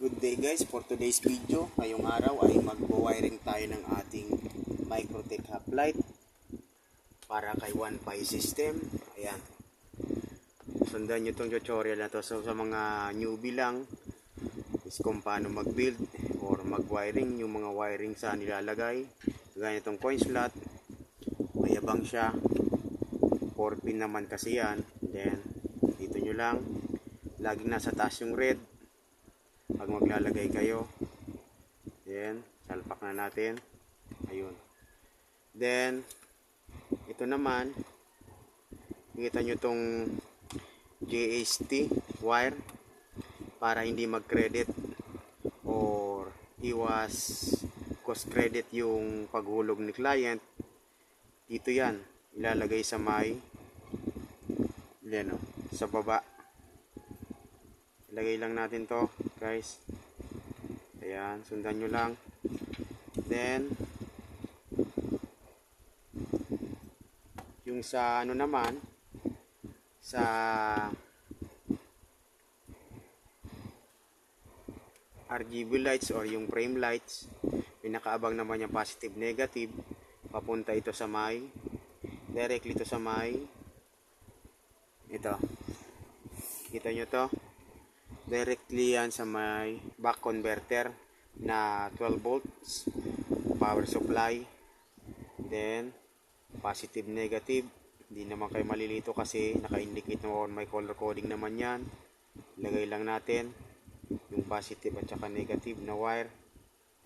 Good day guys, for today's video, ngayong araw ay mag-wiring tayo ng ating Microtech half light para kay 1Pi system. Ayan. Sundan nyo itong tutorial na to. So sa mga newbie lang is kung paano mag-build or mag-wiring, yung mga wiring sa nilalagay. Gaya itong coin slot, mayabang siya. 4 pin naman kasi yan. Then dito nyo lang, laging nasa taas yung red pag maglalagay kayo. Then salpak na natin, ayun. Then ito naman, nakita nyo tong JST wire para hindi mag credit or iwas cost credit yung paghulog ni client. Dito yan ilalagay sa may sa baba. Ilagay lang natin to guys. Ayan, sundan nyo lang. Then yung sa ano naman, sa RGB lights or yung frame lights, pinakaabang naman yung positive negative, papunta ito sa may directly to sa may ito. Kita nyo to, directly yan sa may back converter na 12 volts power supply. Then positive negative, hindi naman kayo malilito kasi naka-indicate naman, may color coding naman yan. Ilagay lang natin yung positive at saka negative na wire.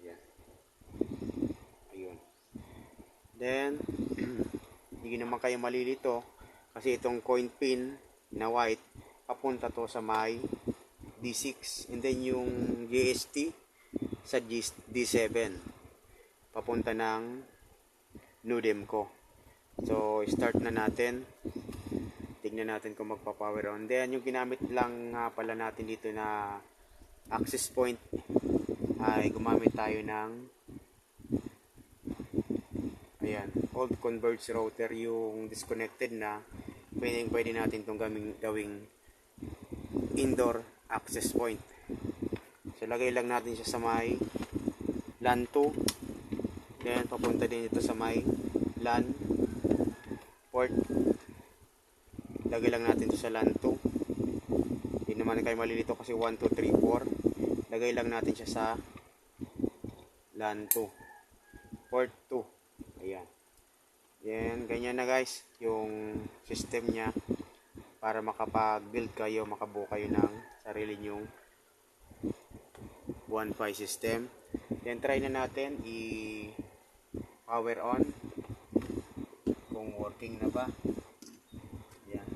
Ayan. Ayun. Then hindi naman kayo malilito kasi itong coin pin na white papunta to sa may D6, and then yung JST sa D7 papunta ng nodem ko. So start na natin, tignan natin kung magpa-power on. Then yung ginamit lang pala natin dito na access point ay gumamit tayo ng ayan, old converge router, yung disconnected na. Pwede natin itong gawing indoor access point. So lagay lang natin siya sa may LAN 2, then papunta din ito sa may LAN port. Lagay lang natin ito sa LAN 2. Hindi naman kayo malilito kasi 1, 2, 3, 4. Lagay lang natin siya sa LAN 2 port 2. Ayan. Yan, ganyan na guys yung system nya para makapag-build kayo, makabuo kayo ng sarili nyong 1Pi system. Then try na natin i-power on kung working na ba. Yan.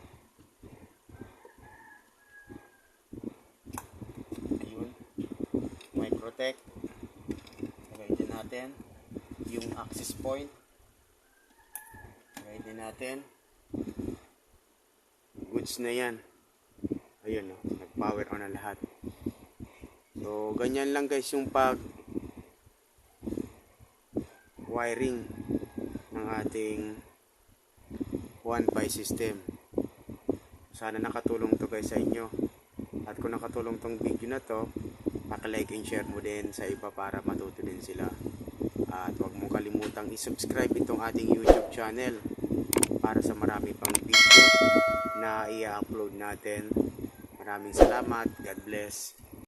Ayun. Microtech. Lagay din natin yung access point. Lagay din natin. Goods na yan. Ayun, nag-power on na lahat. So ganyan lang guys yung pag wiring ng ating 1Pi system. Sana nakatulong to guys sa inyo. At kung nakatulong tong video na to, paki-like and share mo din sa iba para matuto din sila. At huwag mong kalimutang i-subscribe itong ating YouTube channel para sa marami pang video na i-upload natin. Maraming salamat. God bless.